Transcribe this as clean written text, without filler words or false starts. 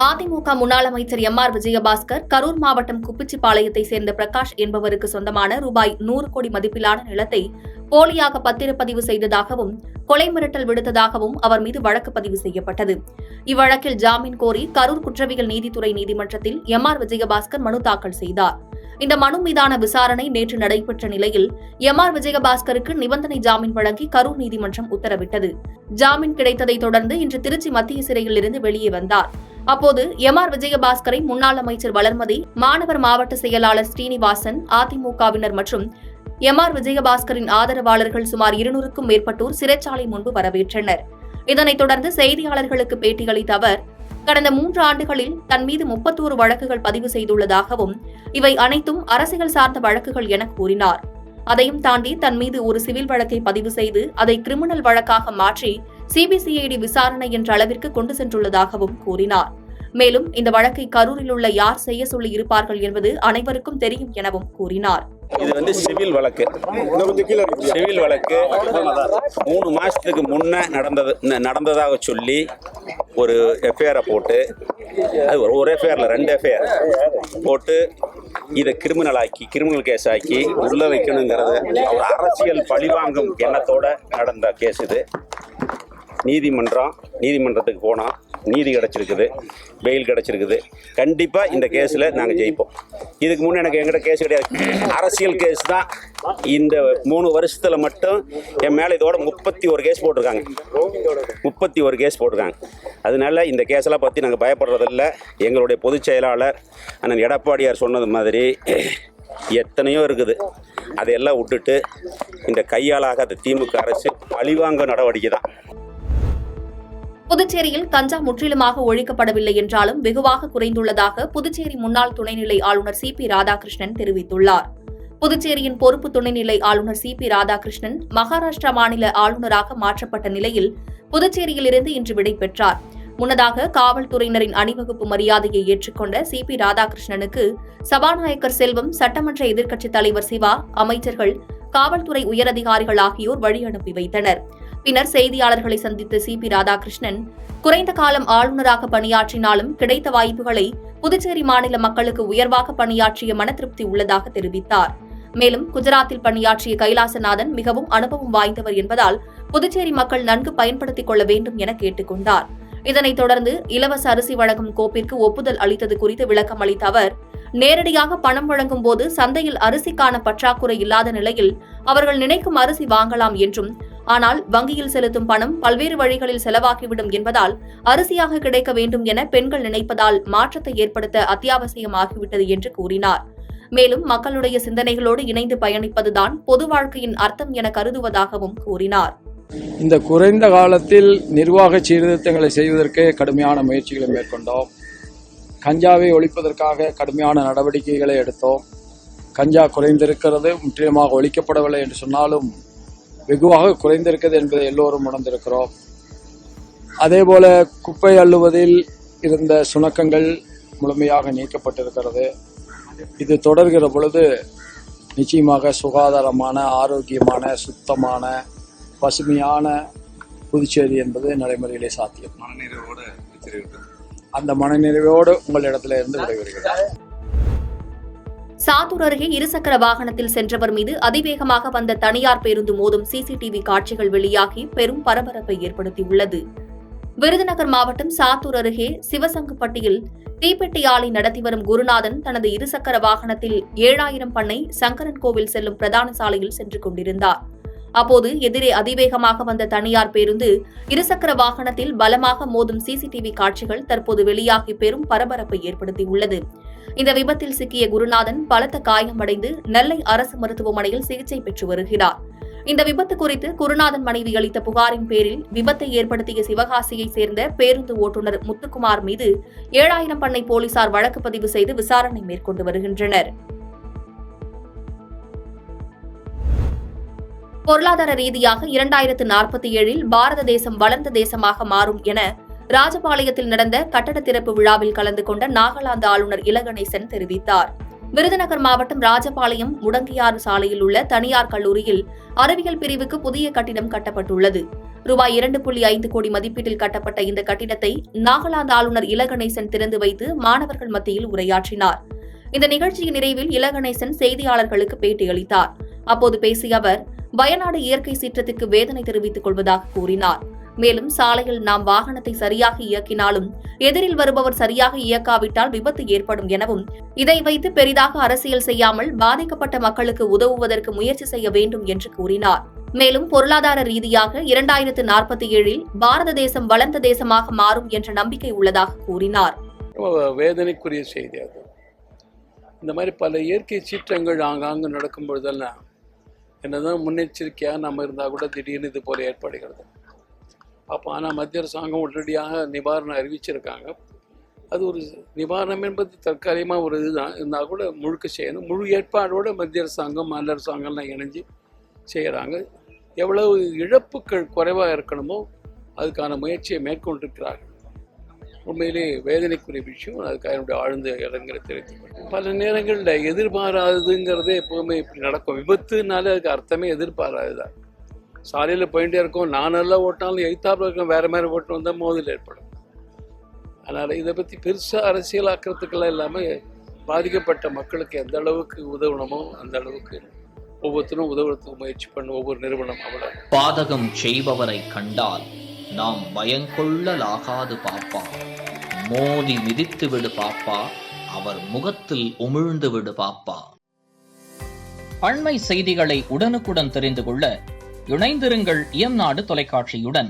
அதிமுக முன்னாள் அமைச்சர் எம்.ஆர். விஜயபாஸ்கர் கரூர் மாவட்டம் குப்பிச்சிபாளையத்தை சேர்ந்த பிரகாஷ் என்பவருக்கு சொந்தமான ரூபாய் 100 கோடி மதிப்பிலான நிலத்தை போலியாக பத்திரப்பதிவு செய்ததாகவும் கொலை மிரட்டல் விடுத்ததாகவும் அவர் மீது வழக்கு பதிவு செய்யப்பட்டது. இவ்வழக்கில் ஜாமீன் கோரி கரூர் குற்றவியல் நீதித்துறை நீதிமன்றத்தில் எம்.ஆர். விஜயபாஸ்கர் மனு தாக்கல் செய்தார். இந்த மனு மீதான விசாரணை நேற்று நடைபெற்ற நிலையில் எம்.ஆர். விஜயபாஸ்கருக்கு நிபந்தனை ஜாமீன் வழங்கி கரூர் நீதிமன்றம் உத்தரவிட்டது. ஜாமீன் கிடைத்ததை தொடர்ந்து இன்று திருச்சி மத்திய சிறையில் இருந்து வெளியே வந்தார். அப்போது எம்.ஆர். விஜயபாஸ்கரை முன்னாள் அமைச்சர் வளர்மதி, மாணவர் மாவட்ட செயலாளர் ஸ்ரீனிவாசன், அதிமுகவினர் மற்றும் எம்.ஆர். விஜயபாஸ்கரின் ஆதரவாளர்கள் சுமார் 200க்கும் மேற்பட்டோர் சிறைச்சாலை முன்பு வரவேற்றனர். இதனைத் தொடர்ந்து செய்தியாளர்களுக்கு பேட்டியளித்த அவர், கடந்த 3 ஆண்டுகளில் தன் மீது 31 வழக்குகள் பதிவு செய்துள்ளதாகவும் இவை அனைத்தும் அரசியல் சார்ந்த வழக்குகள் என கூறினார். அதையும் தாண்டி தன் மீது ஒரு சிவில் வழக்கை பதிவு செய்து அதை கிரிமினல் வழக்காக மாற்றி சிபிசிஐடி விசாரணை என்ற அளவிற்கு கொண்டு சென்றுள்ளதாகவும் கூறினார். மேலும் இந்த வழக்கை கரூரில் உள்ள யார் செய்ய சொல்லி இருப்பார்கள் என்பது அனைவருக்கும் தெரியும் எனவும் கூறினார். இது சிவில் வழக்கு. சிவில் வழக்கு 3 மாசத்துக்கு முன்ன நடந்ததாக சொல்லி ஒரு எஃப்ஐஆரை போட்டு, ஒரு எஃப்ஐஆர்ல 2 எஃப்ஐஆர் போட்டு இதை கிரிமினல் கேஸ் ஆக்கி உள்ள வைக்கணுங்கிறது ஒரு அரசியல் பழிவாங்கும் எண்ணத்தோட நடந்த கேஸ் இது. நீதிமன்றத்துக்கு போனால் நீதி கிடைச்சிருக்குது, பெயில் கிடைச்சிருக்குது. கண்டிப்பாக இந்த கேஸில் நாங்கள் ஜெயிப்போம். இதுக்கு முன்னே எங்கிட்ட கேஸ் கிடையாது, அரசியல் கேஸ் தான். இந்த 3 வருஷத்தில் மட்டும் என் மேலே இதோட 31 கேஸ் போட்டிருக்காங்க. 31 கேஸ் போட்டிருக்காங்க. அதனால இந்த கேஸெல்லாம் பற்றி நாங்கள் பயப்படுறதில்ல. எங்களுடைய பொதுச் செயலாளர் அண்ணன் எடப்பாடியார் சொன்னது மாதிரி எத்தனையோ இருக்குது, அதையெல்லாம் விட்டுட்டு இந்த கையாளாகாத திமுக அரசு பழிவாங்க நடவடிக்கை தான். புதுச்சேரியில் கஞ்சா முற்றிலுமாக ஒழிக்கப்படவில்லை என்றாலும் வெகுவாக குறைந்துள்ளதாக புதுச்சேரி முன்னாள் துணைநிலை ஆளுநர் சி.பி. ராதாகிருஷ்ணன் தெரிவித்துள்ளார். புதுச்சேரியின் பொறுப்பு துணைநிலை ஆளுநர் சி.பி. ராதாகிருஷ்ணன் மகாராஷ்டிரா மாநில ஆளுநராக மாற்றப்பட்ட நிலையில் புதுச்சேரியிலிருந்து இன்று விடை பெற்றார். முன்னதாக காவல்துறையினரின் அணிவகுப்பு மரியாதையை ஏற்றுக்கொண்ட சி.பி. ராதாகிருஷ்ணனுக்கு சபாநாயகர் செல்வம், சட்டமன்ற எதிர்க்கட்சித் தலைவர் சிவா, அமைச்சர்கள், காவல்துறை உயரதிகாரிகள் ஆகியோர் வழி அனுப்பி வைத்தனர். பின்னர் செய்தியாளர்களை சந்தித்த சி.பி. ராதாகிருஷ்ணன், குறைந்த காலம் ஆளுநராக பணியாற்றினாலும் கிடைத்த வாய்ப்புகளை புதுச்சேரி மாநில மக்களுக்கு உயர்வாக பணியாற்றிய மனதிருப்தி உள்ளதாக தெரிவித்தார். மேலும் குஜராத்தில் பணியாற்றிய கைலாசநாதன் மிகவும் அனுபவம் வாய்ந்தவர் என்பதால் புதுச்சேரி மக்கள் நன்கு பயன்படுத்திக் கொள்ள வேண்டும் என கேட்டுக் கொண்டார். இதனைத் தொடர்ந்து இலவச அரிசி வழங்கும் கோப்பிற்கு ஒப்புதல் அளித்தது குறித்து விளக்கம் அளித்த அவர், நேரடியாக பணம் வழங்கும் போது சந்தையில் அரிசிக்கான பற்றாக்குறை இல்லாத நிலையில் அவர்கள் நினைக்கும் அரிசி வாங்கலாம் என்றும், ஆனால் வங்கியில் செலுத்தும் பணம் பல்வேறு வழிகளில் செலவாகிவிடும் என்பதால் அரிசியாக கிடைக்க வேண்டும் என பெண்கள் நினைப்பதால் மாற்றத்தை ஏற்படுத்த அத்தியாவசியமாகிவிட்டது என்று கூறினார். மேலும் மக்களுடைய சிந்தனைகளோடு இணைந்து பயணிப்பதுதான் பொது வாழ்க்கையின் அர்த்தம் என கருதுவதாகவும் கூறினார். இந்த குறைந்த காலத்தில் நிர்வாக சீர்திருத்தங்களை செய்வதற்கு கடுமையான முயற்சிகளை மேற்கொண்டோம். கஞ்சாவை ஒழிப்பதற்காக கடுமையான நடவடிக்கைகளை எடுத்தோம். கஞ்சா குறைந்திருக்கிறது, முற்றிலுமாக ஒழிக்கப்படவில்லை என்று சொன்னாலும் வெகுவாக குறைந்திருக்கிறது என்பதை எல்லோரும் உணர்ந்திருக்கிறோம். அதேபோல குப்பை அள்ளுவதில் இருந்த சுணக்கங்கள் முழுமையாக நீக்கப்பட்டிருக்கிறது. இது தொடர்கிற பொழுது நிச்சயமாக சுகாதாரமான, ஆரோக்கியமான, சுத்தமான, பசுமையான புதுச்சேரி என்பது நடைமுறையிலே சாத்தியம். அந்த மனநிறைவோடு உங்களிடத்தில் இருந்து விடைபெறுகிறேன். சாத்தூர் அருகே இருசக்கர வாகனத்தில் சென்றவர் மீது அதிவேகமாக வந்த தனியார் பேருந்து மோதும் சிசிடிவி காட்சிகள் வெளியாகி பெரும் பரபரப்பை ஏற்படுத்தியுள்ளது. விருதுநகர் மாவட்டம் சாத்தூர் அருகே சிவசங்குப்பட்டியில் தீப்பெட்டி ஆலை நடத்தி வரும் குருநாதன் தனது இருசக்கர வாகனத்தில் 7000 பண்ணை சங்கரன் கோவில் செல்லும் பிரதான சாலையில் சென்று கொண்டிருந்தார். அப்போது எதிரே அதிவேகமாக வந்த தனியார் பேருந்து இருசக்கர வாகனத்தில் பலமாக மோதும் சிசிடிவி காட்சிகள் தற்போது வெளியாகி பெரும் பரபரப்பை ஏற்படுத்தியுள்ளது. இந்த விபத்தில் சிக்கிய குருநாதன் பலத்த காயமடைந்து நெல்லை அரசு மருத்துவமனையில் சிகிச்சை பெற்று வருகிறார். இந்த விபத்து குறித்து குருநாதன் மனைவி அளித்த புகாரின் பேரில் விபத்தை ஏற்படுத்திய சிவகாசியை சேர்ந்த பேருந்து ஓட்டுநர் முத்துக்குமார் மீது 7000 பண்ணை போலீசார் வழக்கு பதிவு செய்து விசாரணை மேற்கொண்டு வருகின்றனர். பொருளாதார ரீதியாக 2047 பாரத தேசம் வளர்ந்த தேசமாக மாறும் என ராஜபாளையத்தில் நடந்த கட்டட திறப்பு விழாவில் கலந்து கொண்ட நாகாலாந்து ஆளுநர் இலகணேசன் தெரிவித்தார். விருதுநகர் மாவட்டம் ராஜபாளையம் முடங்கியாறு சாலையில் உள்ள தனியார் கல்லூரியில் அறிவியல் பிரிவுக்கு புதிய கட்டிடம் கட்டப்பட்டுள்ளது. ரூபாய் 2.5 கோடி மதிப்பீட்டில் கட்டப்பட்ட இந்த கட்டிடத்தை நாகாலாந்து ஆளுநர் இலகணேசன் திறந்து வைத்து மாணவர்கள் மத்தியில் உரையாற்றினார். இந்த நிகழ்ச்சியின் நிறைவில் இலகணேசன் செய்தியாளர்களுக்கு பேட்டியளித்தார். அப்போது பேசிய அவர், வயநாடு இயற்கை சீற்றத்துக்கு வேதனை தெரிவித்துக் கொள்வதாக கூறினார். மேலும் சாலையில் நாம் வாகனத்தை சரியாக இயக்கினாலும் எதிரில் வருபவர் சரியாக இயக்காவிட்டால் விபத்து ஏற்படும் எனவும், இதை வைத்து பெரிதாக அரசியல் செய்யாமல் பாதிக்கப்பட்ட மக்களுக்கு உதவுவதற்கு முயற்சி செய்ய வேண்டும் என்று கூறினார். மேலும் பொருளாதார ரீதியாக 2047 பாரத தேசம் வளர்ந்த தேசமாக மாறும் என்ற நம்பிக்கை உள்ளதாக கூறினார். வேதனைக்குரிய செய்தி அது. இந்த மாதிரி பல இயற்கை சீற்றங்கள் ஆங்காங்கு நடக்கும் பொழுதெல்லாம் என்னதான் முன்னெச்சரிக்கையாக நம்ம இருந்தால் கூட திடீர்னு இது போல ஏற்படுகிறது. அப்போ ஆனால் மத்திய அரசாங்கம் உடனடியாக நிவாரணம் அறிவிச்சிருக்காங்க. அது ஒரு நிவாரணம் என்பது தற்காலிகமாக ஒரு இதுதான் இருந்தால் கூட முழுக்க செய்யணும். முழு ஏற்பாடோடு மத்திய அரசாங்கம் மாநில அரசாங்கம்லாம் இணைஞ்சு செய்கிறாங்க. எவ்வளவு இழப்புகள் குறைவாக இருக்கணுமோ அதுக்கான முயற்சியை மேற்கொண்டிருக்கிறார்கள். உண்மையிலே வேதனைக்குரிய விஷயம். அதுக்காக என்னுடைய ஆழ்ந்த இடங்களை தெரிவித்துக்கொள்கிறேன். பல நேரங்களில் எதிர்பாராதுங்கிறதே எப்போவுமே இப்படி நடக்கும். விபத்துனால அதுக்கு அர்த்தமே எதிர்பாராதுதான். சாலையில் போயிட்டே இருக்கோம், நான் நல்லா ஓட்டினாலும் எய்த்தாப்பில் இருக்கோம், வேறு மாதிரி ஓட்டு வந்தால் மோதல் ஏற்படும். அதனால் இதை பற்றி பெருசாக அரசியலாக்கிறதுக்கெல்லாம் இல்லாமல் பாதிக்கப்பட்ட மக்களுக்கு எந்த அளவுக்கு உதவணுமோ அந்த அளவுக்கு ஒவ்வொருத்தரும் உதவுறதுக்கு முயற்சி பண்ணும் ஒவ்வொரு நிறுவனம். அவ்வளோ பாதகம் செய்பவரை கண்டால் நாம் பயங்கொள்ளலாகாது பாப்பா, மோதி மிதித்து விடு பாப்பா, அவர் முகத்தில் உமிழ்ந்து விடு பாப்பா. அண்மை செய்திகளை உடனுக்குடன் தெரிந்து கொள்ள இணைந்திருங்கள் இயம்நாடு தொலைக்காட்சியுடன்.